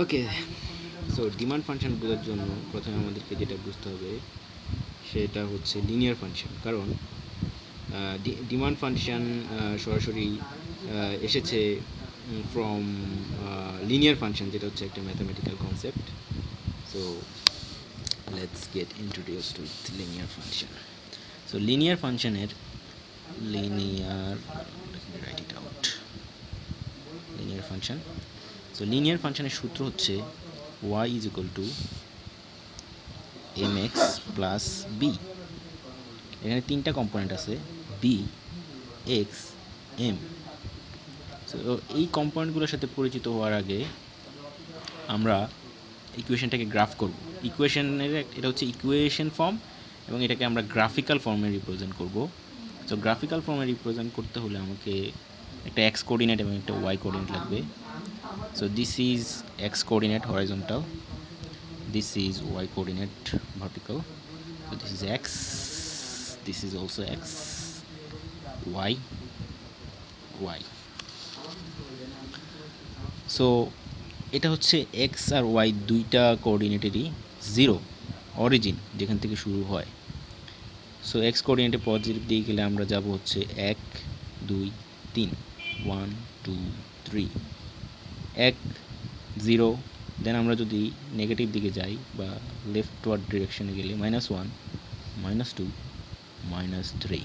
ওকে, so demand function বোঝার জন্য প্রথমে আমাদেরকে যেটা বুঝতে হবে সেটা হচ্ছে লিনিয়ার ফাংশন। কারণ ডিমান্ড ফাংশন সরাসরি এসেছে ফ্রম লিনিয়ার ফাংশন, যেটা হচ্ছে একটা mathematical concept. So let's get introduced with linear function. So linear ফাংশনের linear write it out linear function. So linear ফাংশনের সূত্র হচ্ছে y is equal to mx plus b। এখানে তিনটা কম্পোনেন্ট আছে, b, x, m। সো এই কম্পোনেন্টগুলোর সাথে পরিচিত হওয়ার আগে আমরা ইকুয়েশনটাকে গ্রাফ করব। ইকুয়েশনের এটা হচ্ছে ইকুয়েশন ফর্ম এবং এটাকে আমরা গ্রাফিক্যাল ফর্মে রিপ্রেজেন্ট করব। সো গ্রাফিক্যাল ফর্মে রিপ্রেজেন্ট করতে হলে আমাকে একটা এক্স কোঅর্ডিনেট এবং একটা ওয়াই কোঅর্ডিনেট লাগবে। So this is x coordinate horizontal, this is y coordinate vertical, so this is x, this is also x, y, y. So এটা হচ্ছে এক্স আর ওয়াই দুইটা কোঅর্ডিনেটেরই জিরো অরিজিন, যেখান থেকে শুরু হয়। সো এক্স কোঅর্ডিনেটে পজিটিভ দিকে গেলে আমরা যাব হচ্ছে 1 2 3, 1 2 3, 1 0। দেন আমরা যদি নেগেটিভ দিকে যাই বা লেফটওয়ার্ড ডিরেকশনে গেলে -1, -2, -3।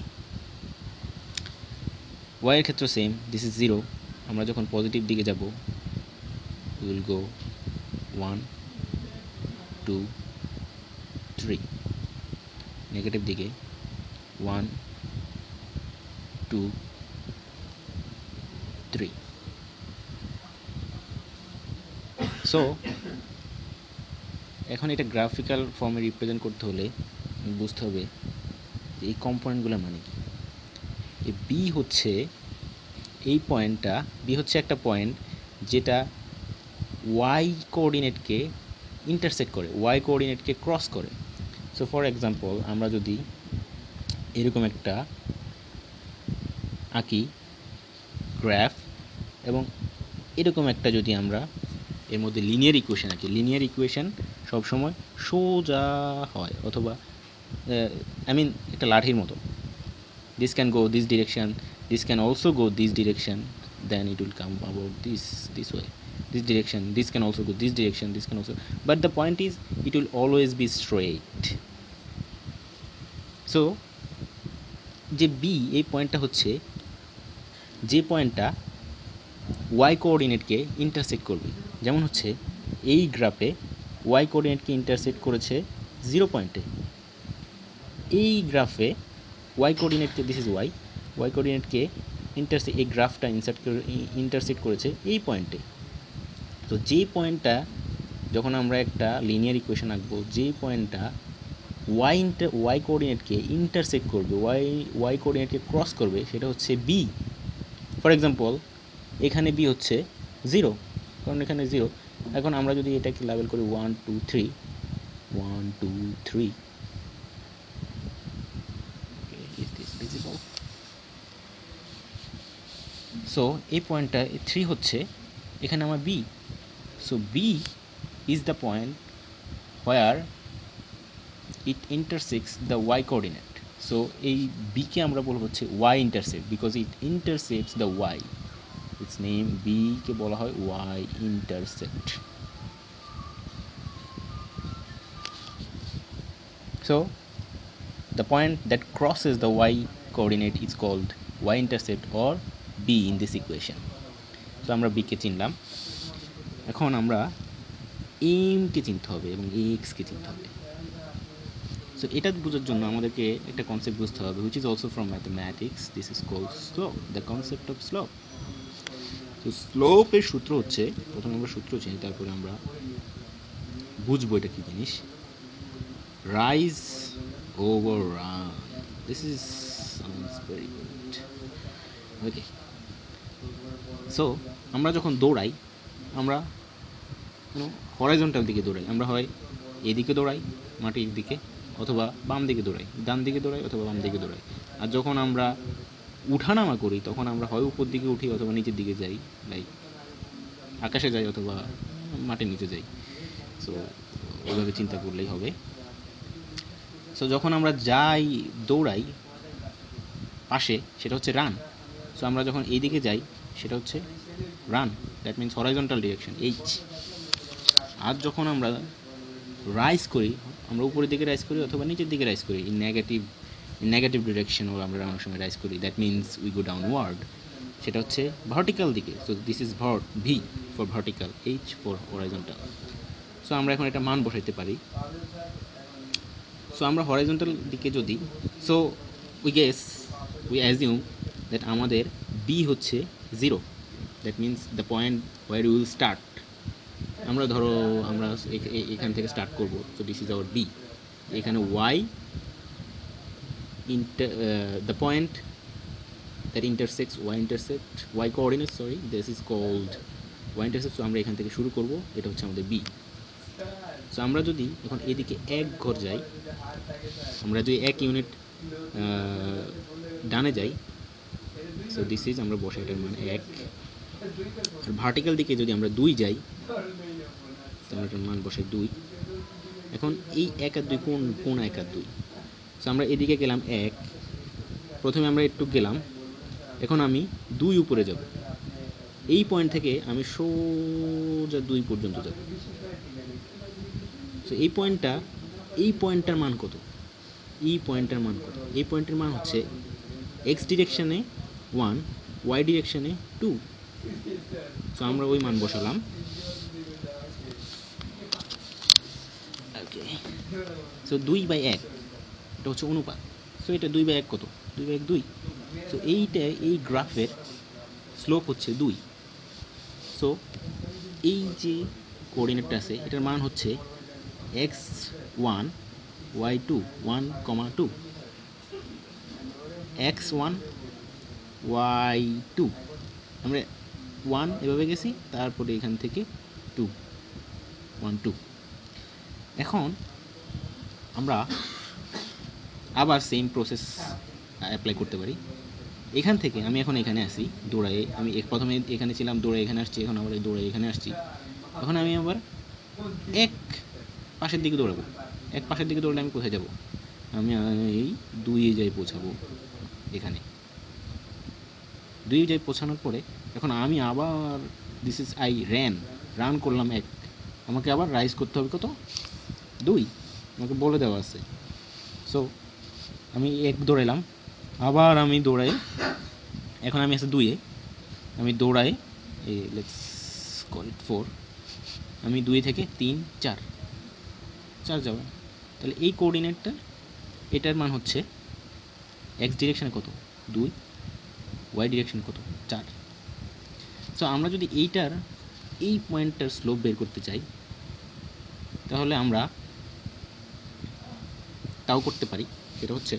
ওয়াই এর ক্ষেত্রে সেম, দিস ইজ 0। আমরা যখন পজিটিভ দিকে যাব উইল গো 1 2 3, নেগেটিভ দিকে 1 2 3। সো এখন এটা গ্রাফিক্যাল ফর্মে রিপ্রেজেন্ট করতে হলে বুঝতে হবে যে এই কম্পোনেন্টগুলো মানে কি। এই বি হচ্ছে এই পয়েন্টটা, বি হচ্ছে একটা পয়েন্ট যেটা ওয়াই কোঅর্ডিনেটকে ইন্টারসেক্ট করে, ওয়াই কোঅর্ডিনেটকে ক্রস করে। সো ফর এক্সাম্পল আমরা যদি এরকম একটা আঁকি গ্রাফ এবং এরকম একটা যদি আমরা এর মধ্যে লিনিয়ার ইকুয়েশন আঁকি, লিনিয়ার ইকুয়েশন সবসময় সোজা হয়, অথবা আই মিন একটা লাঠির মতো, this can go this direction, this can also go this direction, then it will come about this way, this direction, this can also go this direction, this can also, but the point is it will always be straight. So যে B এই পয়েন্টটা হচ্ছে যে পয়েন্টটা Y কোঅর্ডিনেটকে intersect করবে। যেমন হচ্ছে এই গ্রাফে ওয়াই কোঅর্ডিনেটকে ইন্টারসেক্ট করেছে 0 পয়েন্টে, এই গ্রাফে ওয়াই কোঅর্ডিনেটকে, দিস ইজ ওয়াই, ওয়াই কোঅর্ডিনেটকে এই গ্রাফটা ইন্টারসেক্ট করেছে এই পয়েন্টে। তো যেই পয়েন্টটা যখন আমরা একটা লিনিয়ার ইকুয়েশন আঁকবো, যেই পয়েন্টটা ওয়াই কোঅর্ডিনেটকে ইন্টারসেক্ট করবে, ওয়াই কোঅর্ডিনেটকে ক্রস করবে, সেটা হচ্ছে বি। ফর এক্সাম্পল এখানে বি হচ্ছে 0, কারণ এখানে 0। এখন আমরা যদি এটাকে লেবেল করি 1 2 3, 1 2 3, is this visible? সো এই পয়েন্টটা 3 হচ্ছে এখানে আমার B. So B is the point where it intersects the Y coordinate. So এই বিকে আমরা বলবো হচ্ছে Y intersect, because it intersects the Y, it's name, বিকে বলা হয় Y intersect. So the point that crosses the y coordinate is called y intercept or b in this equation. So আমরা b কে চিনলাম, এখন আমরা m কে চিনতে হবে এবং x কে চিনতে হবে। সো এটা বোঝার জন্য আমাদেরকে একটা কনসেপ্ট বুঝতে হবে, which is also from mathematics, this is called slope, the concept of slope. তো স্লোপ এর সূত্র হচ্ছে, প্রথমে আমরা সূত্র চিনি তারপরে আমরা বুঝবো এটা কি জিনিস। Rise over run, this is sounds very good. Okay, so আমরা যখন দৌড়াই আমরা হরাইজন্টাল দিকে দৌড়াই, আমরা হয় এদিকে দৌড়াই মাটির দিকে, অথবা বাম দিকে দৌড়াই, ডান দিকে দৌড়াই অথবা বাম দিকে দৌড়াই। আর যখন আমরা উঠানামা করি তখন আমরা হয় উপর দিকে উঠি অথবা নিচের দিকে যাই, লাইক আকাশে যাই অথবা মাটির নিচে যাই। সো ওইভাবে চিন্তা করলেই হবে। সো যখন আমরা যাই, দৌড়াই পাশে, সেটা হচ্ছে রান। সো আমরা যখন এই দিকে যাই সেটা হচ্ছে run, that means horizontal direction H. আর যখন আমরা রাইজ করি, আমরা উপরের দিকে রাইজ করি অথবা নিচের দিকে রাইজ করি, নেগেটিভ ডিরেকশনও আমরা অনেক সময় রাইজ করি, that means we go downward, সেটা হচ্ছে ভার্টিক্যাল দিকে। So this is V for vertical, H for horizontal. So আমরা এখন এটা মান বসাইতে পারি। সো আমরা হরাইজন্টাল দিকে যদি, সো উই অ্যাজিউম দ্যাট আমাদের বি হচ্ছে 0, that means the point where you will start. আমরা ধরো আমরা এখান থেকে স্টার্ট করব। So this is our B. এখানে Y the point that intersects y coordinates, sorry, this is called y intercept. So আমরা এখান থেকে শুরু করব, এটা হচ্ছে আমাদের বি। সো আমরা যদি এখন এদিকে এক ঘর যাই, আমরা যদি 1 ইউনিট ডানে যাই, সো দিস ইজ, আমরা বসাই এটার মান 1। আর ভার্টিক্যাল দিকে যদি আমরা 2 যাই, তো আমরা এটার মান বসাই 2। এখন এই 1 আর 2 কোন 1 আর 2? সো আমরা এদিকে গেলাম 1, প্রথমে আমরা একটু গেলাম, এখন আমি 2 উপরে যাব, এই পয়েন্ট থেকে আমি সোজা 2 পর্যন্ত যাব। সো এই পয়েন্টটার মান কত? এই পয়েন্টের মান হচ্ছে এক্স ডিরেকশনে 1, ওয়াই ডিরেকশনে 2। সো আমরা ওই মান বসালাম। ওকে, সো 2/1, এটা হচ্ছে অনুপাত। সো এটা 2/1 কত? 2/1 2। সো এই গ্রাফের স্লোপ হচ্ছে 2। সো এই যে কোঅর্ডিনেটটা আছে, এটার মান হচ্ছে x1 y2 1,2, x1 y2, আমরা 1 এভাবে গেছি, তারপরে এখান থেকে 2 1 2। এখন আমরা আবার সেম প্রসেস অ্যাপ্লাই করতে পারি। এখান থেকে আমি এখন এখানে আসি দৌড়ায়ে, আমি প্রথমে এখানে ছিলাম, দৌড়ে এখানে আসছি, এখন আবার দৌড়ে এখানে আসছি। এখন আমি আবার এক পাশের দিকে দৌড়াবো। এক পাশের দিকে দৌড়লে আমি কোথায় যাব? আমি এই 2-এ যাই পৌঁছাবো। এখানে 2 যাই পৌঁছানোর পরে এখন আমি আবার দিস ইজ আই রান করলাম 1, আমাকে আবার রাইজ করতে হবে কত? 2, আমাকে বলে দেওয়া আছে। সো আমি 1 দৌড়াইলাম, আবার আমি দৌড়াই, এখন আমি আছে 2-এ, আমি দৌড়াই, লেটস কল ইট 4, আমি 2 থেকে 3 4 যাব। তাহলে এই কোঅর্ডিনেটটা, এটার মান হচ্ছে এক্স ডিরেকশানে কত? 2, ওয়াই ডিরেকশানে কত? 4। সো আমরা যদি এই পয়েন্টটার স্লোপ বের করতে চাই, তাহলে আমরা তাও করতে পারি। সেটা হচ্ছে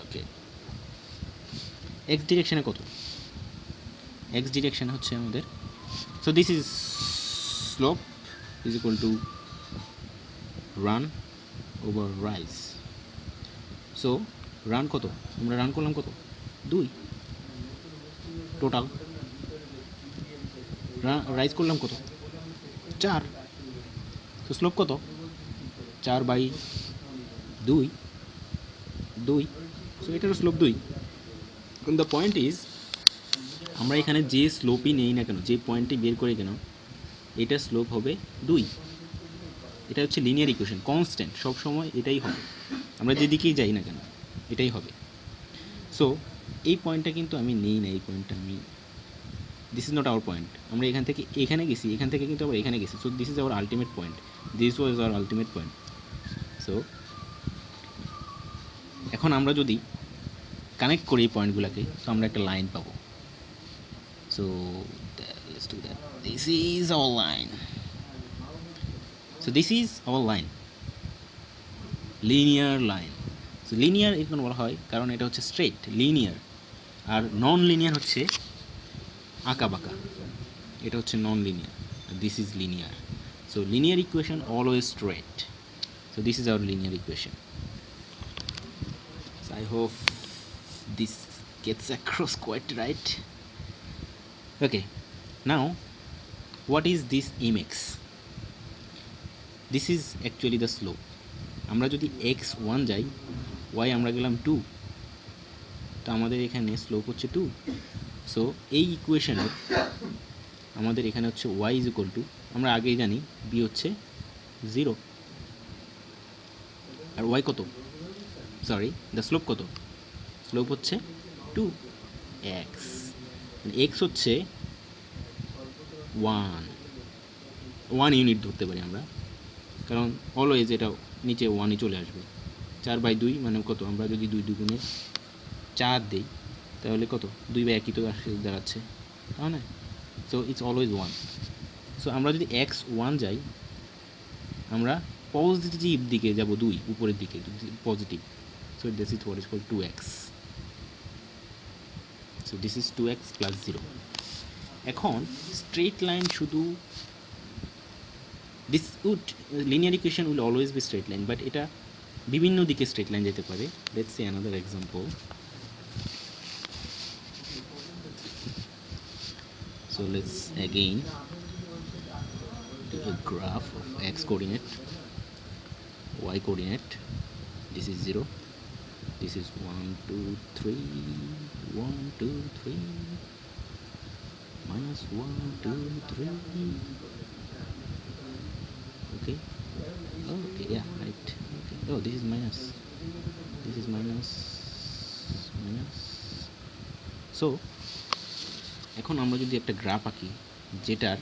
ওকে, এক্স ডিরেকশানে কত? এক্স ডিরেকশানে হচ্ছে আমাদের, so this is slope is equal to run over rise. So run কত? আমরা রান করলাম কত? 2 টোটাল। রাইজ করলাম কত? 4। তো স্লোপ কত? 4/2 2। সো এটারও স্লোপ 2। দ্য পয়েন্ট ইজ, আমরা এখানে যে স্লোপই নেই না কেন, যে পয়েন্টটি বের করে কেন, এটার স্লোপ হবে 2। এটা হচ্ছে লিনিয়ার ইকুয়েশন, কনস্ট্যান্ট, সবসময় এটাই হবে, আমরা যেদিকেই যাই না কেন এটাই হবে। সো এই পয়েন্টটা কিন্তু আমি নেই না, এই পয়েন্টটা আমি, this is not our point. আমরা এখান থেকে এখানে গেছি, এখান থেকে কিন্তু আবার এখানে গেছি। So this is hour ultimate point, this was our ultimate point. So এখন আমরা যদি কানেক্ট করি এই পয়েন্টগুলোকে, তো আমরা একটা লাইন পাবো। So let's do that, this is our line. So this is our line, linear line. So linear এরকম বলা হয় কারণ এটা হচ্ছে স্ট্রেট লিনিয়ার, আর নন লিনিয়ার হচ্ছে আঁকা বাঁকা, এটা হচ্ছে নন লিনিয়ার, আর this is linear. So linear equation always straight. So this is our linear equation. So I hope this gets across quite right. Okay, now What is this mx? This is actually the slope. আমরা যদি x1 যাই, y আমরা গেলাম 2, তো আমাদের এখানে slope হচ্ছে 2। So এই ইকুয়েশনের আমাদের এখানে হচ্ছে y ইজ ইকুয়াল টু, আমরা আগেই জানি b হচ্ছে 0, আর y কত, সরি দ্য স্লোপ কত, স্লোপ হচ্ছে 2x, x হচ্ছে 1 ইউনিট ধরতে পারি আমরা, কারণ অলওয়েজ এটা নিচে 1ই চলে আসবে। 4/2 মানে কত, আমরা যদি 2 দুগুণে 4 দিই তাহলে কত, 2/1ই তো দাঁড়াচ্ছে, তাই না? So it's always 1। সো আমরা যদি x1 যাই, আমরা পজিটিভ দিকে যাব 2, উপরের দিকে positive. So this is what is called 2x। So this is 2x plus 0। এখন স্ট্রেট লাইন শুধু this would, linear equation will always be straight line, but এটা বিভিন্ন দিকে স্ট্রেট লাইন যেতে পারে। Let's see another example. So let's again do a graph of x coordinate, y coordinate. This is 0, this is 1 2 3, 1 2 3, minus 1 2 3, okay, okay, yeah, right, okay. Oh, this is minus, this is minus, minus. So এখন আমরা যদি একটা graph আঁকি যেটার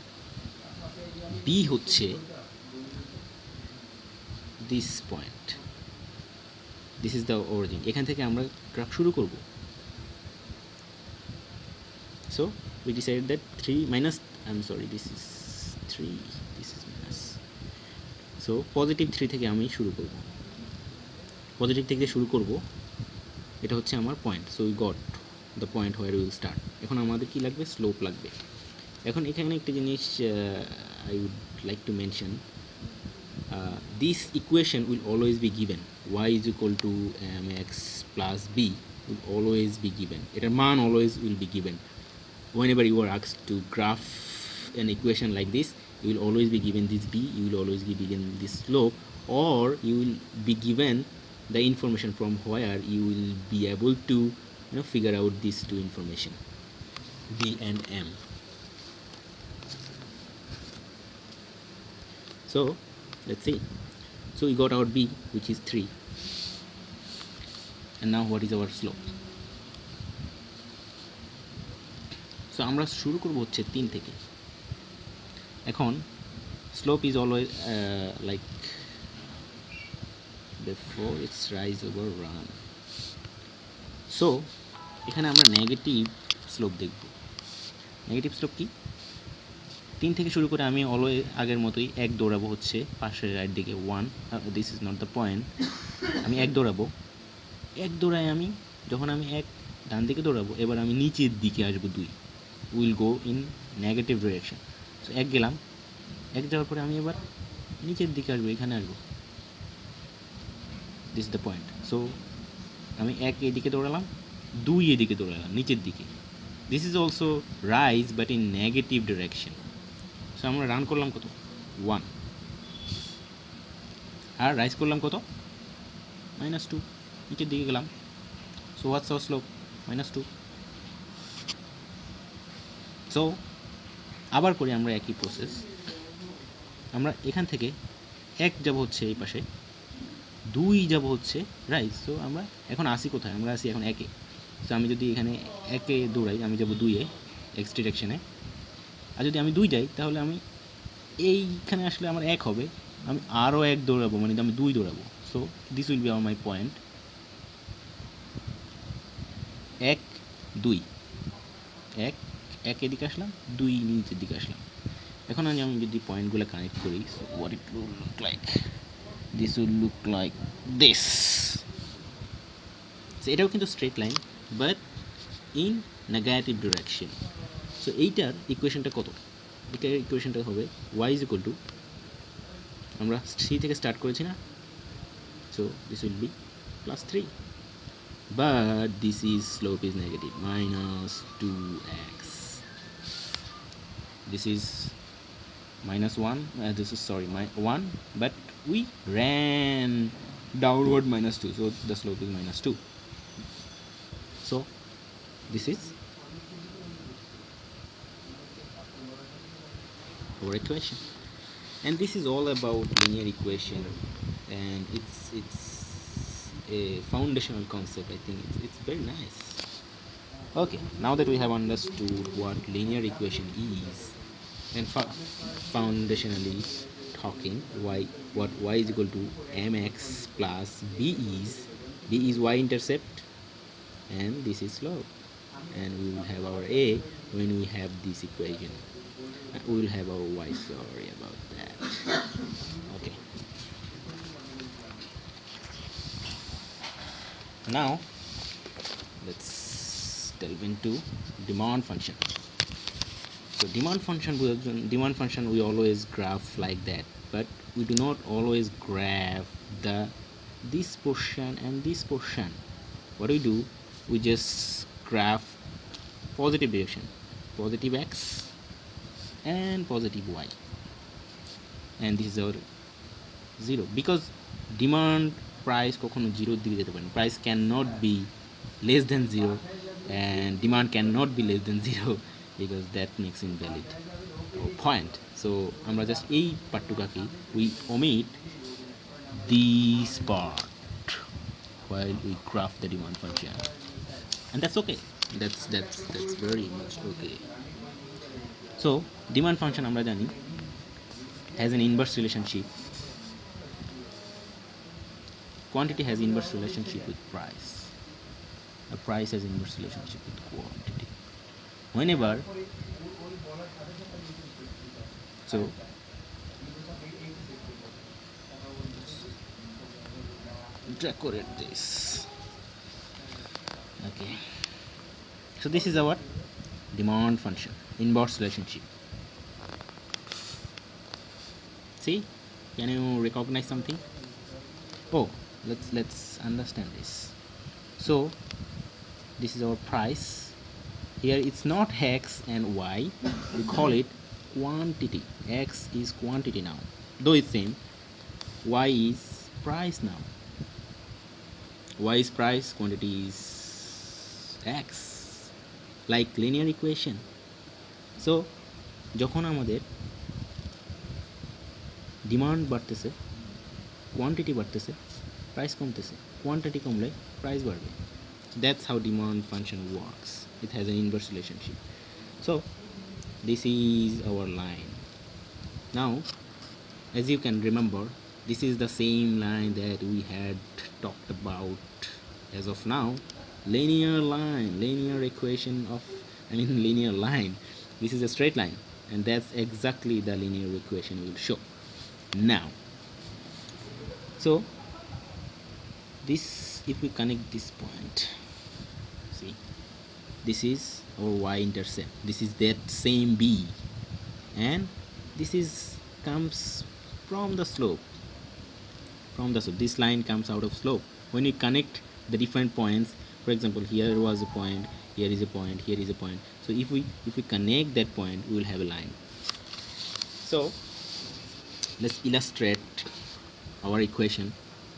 b হচ্ছে this point, this is the origin, এখান থেকে আমরা গ্রাফ শুরু করব। So we decided that 3 minus, I'm sorry, this is 3, this is minus. So positive 3 থেকে আমি শুরু করব, পজিটিভ থেকে শুরু করব, এটা হচ্ছে আমার point. So we got the point where will start. এখন আমাদের কি লাগবে, স্লোপ লাগবে। এখন এখানে একটা জিনিস I would like to mention, this equation will always be given, y is equal to mx plus b will always be given, এটার মান always will be given. Whenever you are asked to graph an equation like this, you will always be given this b, you will always be given this slope, or you will be given the information from where you will be able to, you know, figure out these two information, b and m. So let's see. So we got our b, which is 3, and now what is our slope? So আমরা শুরু করব হচ্ছে 3 থেকে। এখন slope is always like before its rise over run. So এখানে আমরা negative slope দেখব। Negative slope কি, 3 থেকে শুরু করে আমি অলওয়েজ আগের মতোই এক দৌড়াবো হচ্ছে পাশের রাইট দিকে 1, this is not the point. আমি এক দৌড়াবো, এক দৌড়ায় আমি, যখন আমি এক ডান দিকে দৌড়াবো, এবার আমি নিচের দিকে আসবো 2, will go in negative direction. So এক গেলাম, এক যাওয়ার পরে আমি এবার নিচের দিকে আসবো, এখানে আসবো, দিস দ্য পয়েন্ট। সো আমি এক এদিকে দৌড়ালাম, 2 এদিকে দৌড়ালাম নিচের দিকে, this is also rise but in negative direction. So আমরা রান করলাম কত, 1, আর রাইজ করলাম কত, -2, নিচের দিকে গেলাম। So what's our slope, -2। সো আবার করি আমরা একই প্রসেস, আমরা এখান থেকে এক যাব হচ্ছে এই পাশে, 2 যাব হচ্ছে রাইজ। সো আমরা এখন আসি কোথায়, আমরা আসি এখন একে। সো আমি যদি এখানে একে দৌড়াই, আমি যাব 2-এ এক্স ডিরেকশনে, আর যদি আমি 2 যাই তাহলে আমি এইখানে আসলে আমার এক হবে, আমি আরও এক দৌড়াবো, মানে আমি 2 দৌড়াবো। So this will be our my point, 1 2, 1 1 এদিকে আসলাম, 2 নিচের দিকে আসলাম। এখন আমি যদি পয়েন্টগুলো কানেক্ট করি, so what it will look like, this will look like this. So এটাও কিন্তু straight line, but in negative direction. So এইটার ইকুয়েশনটা কত, এটার ইকুয়েশনটা হবে y ইজ ইকুয়াল টু, আমরা c থেকে স্টার্ট করেছি না, so this will B +3, but this is slope is negative, -2x, this is minus 1, this is sorry, 1, but we ran downward minus 2, so the slope is minus 2. So this is our equation, and this is all about linear equation, and it's a foundational concept. I think it's very nice. Okay, now that we have understood what linear equation is, and foundationally talking, what y is equal to mx plus b is y-intercept, and this is slope, and we will have our a when we have this equation. We will have our y. Sorry about that. Okay, now let's delve into demand function. So demand function we always graph like that, but we do not always graph the this portion and this portion. What do we do? We just graph positive direction, positive x and positive y, and this is our 0, because demand price কখনো 0 দিকে যেতে পারে না, price cannot be less than 0 and demand cannot be less than 0 because that makes invalid our point. So আমরা just এই পার্টটুকাকে we omit this part while we graph the demand function, and that's okay. That's very much okay. So demand function আমরা জানি has an inverse relationship. Quantity has inverse relationship with price. A price has inverse relationship with quantity. Whenever, so decorate this. Okay. So this is our demand function, inverse relationship. See, can you recognize something? Oh, let's understand this. So this is our price. Here it's not x and y. We call it quantity. X is quantity now. Though it's same, y is price now. Y is price, quantity is x. Like linear equation. So যখন আমাদের demand বাড়তেছে, quantity বাড়তেছে, price কমতেছে, quantity কমলে price বাড়বে. That's how demand function works. It has an inverse relationship. So this is our line. Now, as you can remember, this is the same line that we had talked about as of now. Linear line, linear equation of, linear line. This is a straight line, and that's exactly the linear equation will show. Now, so this, if we connect this point, see, this is our y-intercept, this is that same b, and this is comes from the slope, this line comes out of slope. When we connect the different points, for example, here was a point, here is a point, here is a point, so if we connect that point, we will have a line. So let's illustrate our equation.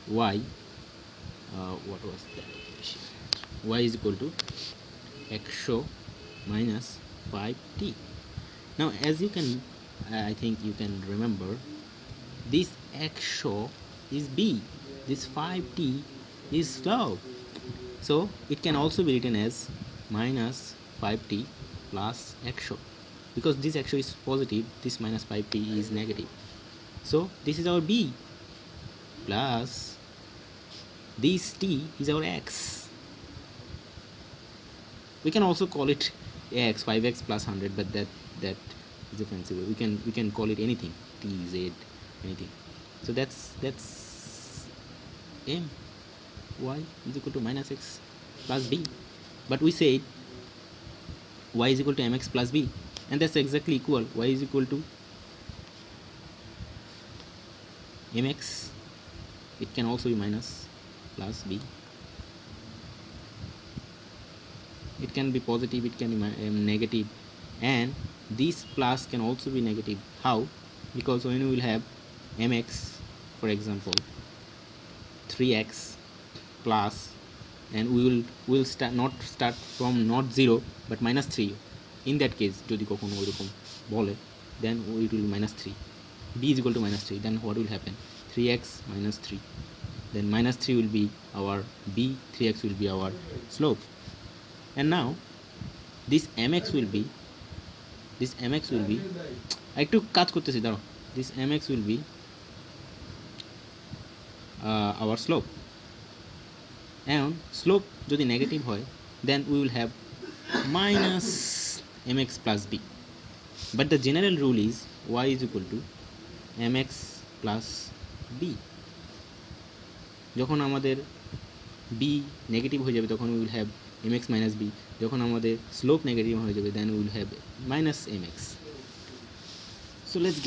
Y, what was that equation? Y is equal to xo minus 5t. Now as you can, I think you can remember, this xo is b, this 5t is slope, so it can also be written as minus 5t plus xo, because this xo is positive, this minus 5t is negative. So this is our b, plus this t is our x. We can also call it x, 5x plus 100, but that is a fancy way. We can call it anything, t, z, anything. So that's m. Y is equal to minus x plus b, but we said y is equal to mx plus b, and that's exactly equal. Y is equal to mx. It can also be minus plus b. It can be positive, it can be negative, and this plus can also be negative. How? because when we will have mx, for example 3x plus, and we will not start from not 0 but -3. In that case যদি কখনো ওইরকম বলে, then it will be -3. b is equal to -3, then what will happen? 3x minus 3, then -3 will be our b, 3x will be our slope. And now this mx will be একটু কাজ করতেছি দাঁড়াও, this mx will be our slope. And slope যদি negative হয়, then we will have minus mx plus b, but the general rule is y is equal to mx plus b. যখন আমাদের b negative হয়ে যাবে তখন we will have mx minus b, যখন আমাদের slope negative হয়ে যাবে then we will have minus mx. So let's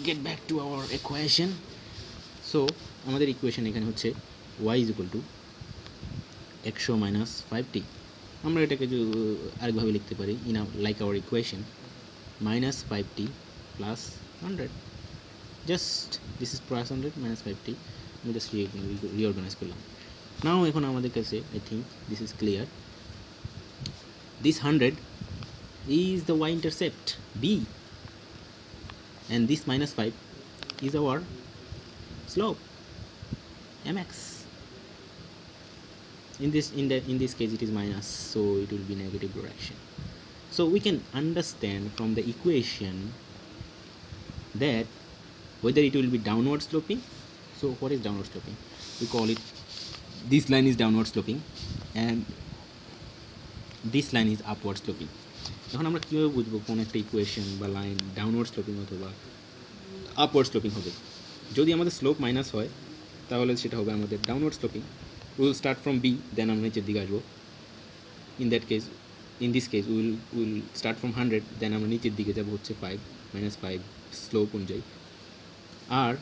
get back to our equation. So আমাদের ইকুয়েশন এখানে হচ্ছে y is equal to 100 minus 5t. আমরা এটাকে আরেকভাবে লিখতে পারি in like our equation minus 5t plus 100. Just this is plus 100 minus 5t. আমি just reorganize করলাম. Now এখন আমাদের কাছে I think this is clear. This 100 is the y-intercept b, and this minus 5 is our slope mx. In this case it is minus, so it will be negative direction. So we can understand from the equation that whether it will be downward sloping. So what is downward sloping? We call it, this line is downward sloping and this line is upward sloping. এখন আমরা কীভাবে বুঝবো কোন একটা equation বা line downward sloping অথবা upward sloping হবে? যদি আমাদের স্লোপ মাইনাস হয় তাহলে সেটা হবে আমাদের downward sloping. Will start from B, then আমরা নিচের দিকে আসবো। in this case we will start from 100, দেন আমরা নিচের দিকে যাব হচ্ছে 5 -5 স্লোপ অনুযায়ী। আর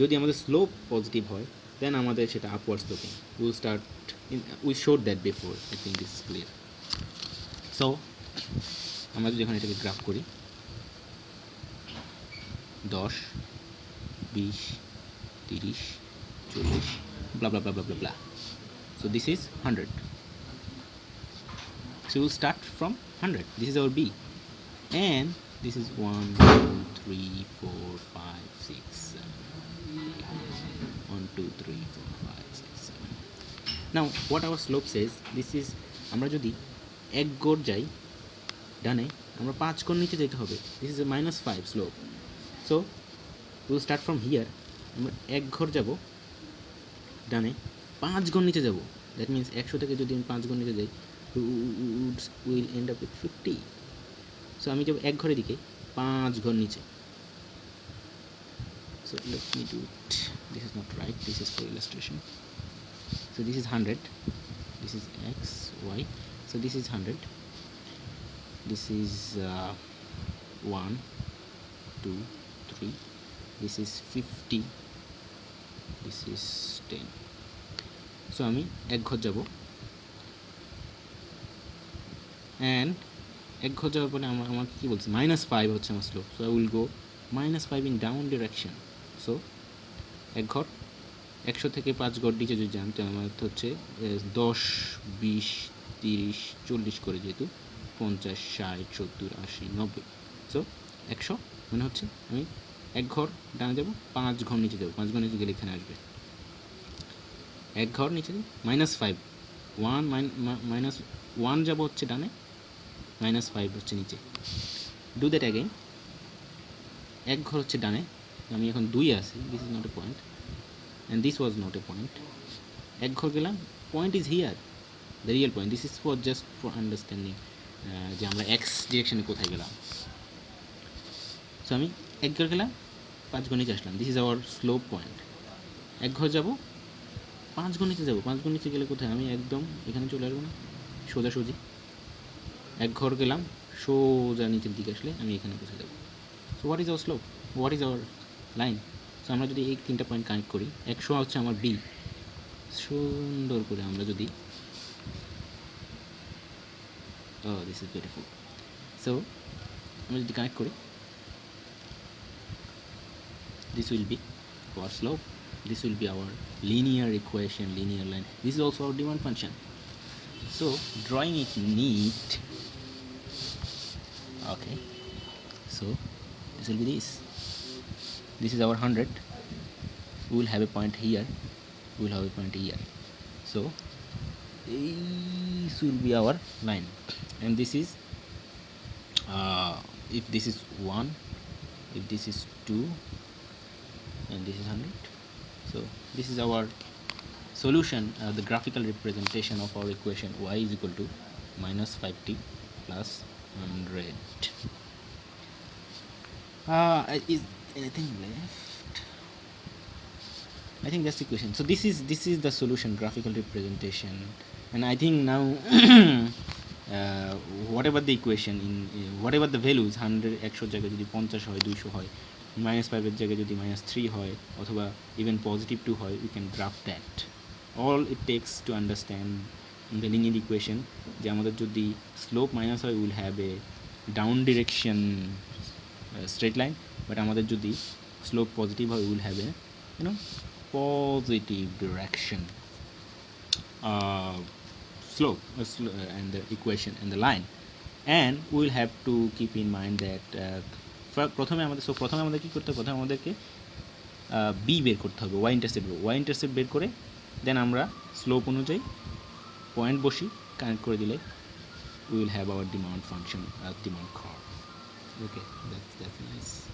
যদি আমাদের স্লোপ পজিটিভ হয় দেন আমাদের সেটা upward sloping. we showed that before. I think this is clear. So আমরা যদি এখন এটাকে গ্রাফ করি 10 20 30 40 blah blah blah blah blah blah. So this is 100. So we'll start from 100. This is our b, and this is 1 2 3 4 5 6 7 1 2 3 4 5 6 7. Now what our slope says, this is, আমরা যদি এক গড় যাই ডানে, আমরা 5 গড় নিচে যেতে হবে। this is a -5 slope, so we'll start from here. আমরা এক ঘর যাব ডানে, 5 গড় নিচে যাব। দ্যাট মিন্স 100 থেকে যদি আমি 5 গড় নিচে যাই will end up with 50. So আমি যাব এক ঘরের দিকে 5 ঘর নিচে। So let me do it. This is not right, this is for illustration. So this is 100, this is x y, so this is 100, this is 1 2 3, this is 50, this is 10. So আমি এক ঘর যাব, and এক ঘর যাওয়ার পরে আমার কি বলছে -5 হচ্ছে আমার slope. So I will go -5 in down direction. So এক ঘর 100 থেকে 5 ঘর নিচে যদি যান তো আমার হচ্ছে 10 20 30 40 করে, যেহেতু 50 60 70 80 90। সো 100 মানে হচ্ছে আমি এক ঘর ডানে যাব, 5 ঘর নিচে যাব। 5 ঘর নিচে গেলে এখানে আসবে এক ঘর নিচে -5 1 যাব হচ্ছে ডানে, -5 হচ্ছে নিচে। Do that again. এক ঘর হচ্ছে ডানে, আমি এখন 2 আছি, this is not a point and this was not a point. এক ঘর গেলাম, point is here, the real point. This is for just for understanding যে আমরা এক্স ডিরেকশনে কোথায় গেলাম। সো আমি এক ঘর গেলাম, 5 ঘর নিচে আসলাম, this is our slope point. এক ঘর যাব, 5 ঘর নিচে যাব। 5 ঘর নিচে গেলে কোথায়? আমি একদম এখানে চলে আসবো না, সোজাসুজি এক ঘর গেলাম, সোজা নিচের দিকে আসলে আমি এখানে পৌঁছে যাব। So what is our slope, what is our line? So আমরা যদি এই 3টা পয়েন্ট কানেক্ট করি, 100 হচ্ছে আমার বি, সুন্দর করে আমরা যদি দিস ইজ বিউটিফুল। সো আমরা যদি কানেক্ট করি this will be our slope, this will be our linear equation, linear line, this is also our demand function. So drawing it neat, okay, so this will be this is our 100, we will have a point here, we will have a point here, so this will be our line, and this is if this is 1, if this is 2, and this is 100, so this is our solution, the graphical representation of our equation y is equal to minus 5t plus 100. Is anything left? I think that's the question. So this is the solution, graphical representation, and I think now uh, whatever the equation in whatever the values 100 একশোর জায়গায় যদি 50 হয় 200 হয় -5 এর জায়গায় যদি -3 হয় অথবা even +2 হয়, we can graph that. All it takes to understand the linear equation যে আমাদের যদি slope minus হয়, we will have a down direction straight line, but আমাদের যদি slope positive হয়, we will have a positive direction uh, slope and the equation and the line, and we will have to keep in mind that প্রথমে আমাদের কি করতে হবে, প্রথমে আমাদেরকে বি বের করতে হবে, ওয়াই ইন্টারসেপ্ট বের করে দেন আমরা স্লোপ অনুযায়ী পয়েন্ট বসি, কানেক্ট করে দিলে we will have our demand function, demand curve. Okay, that's nice.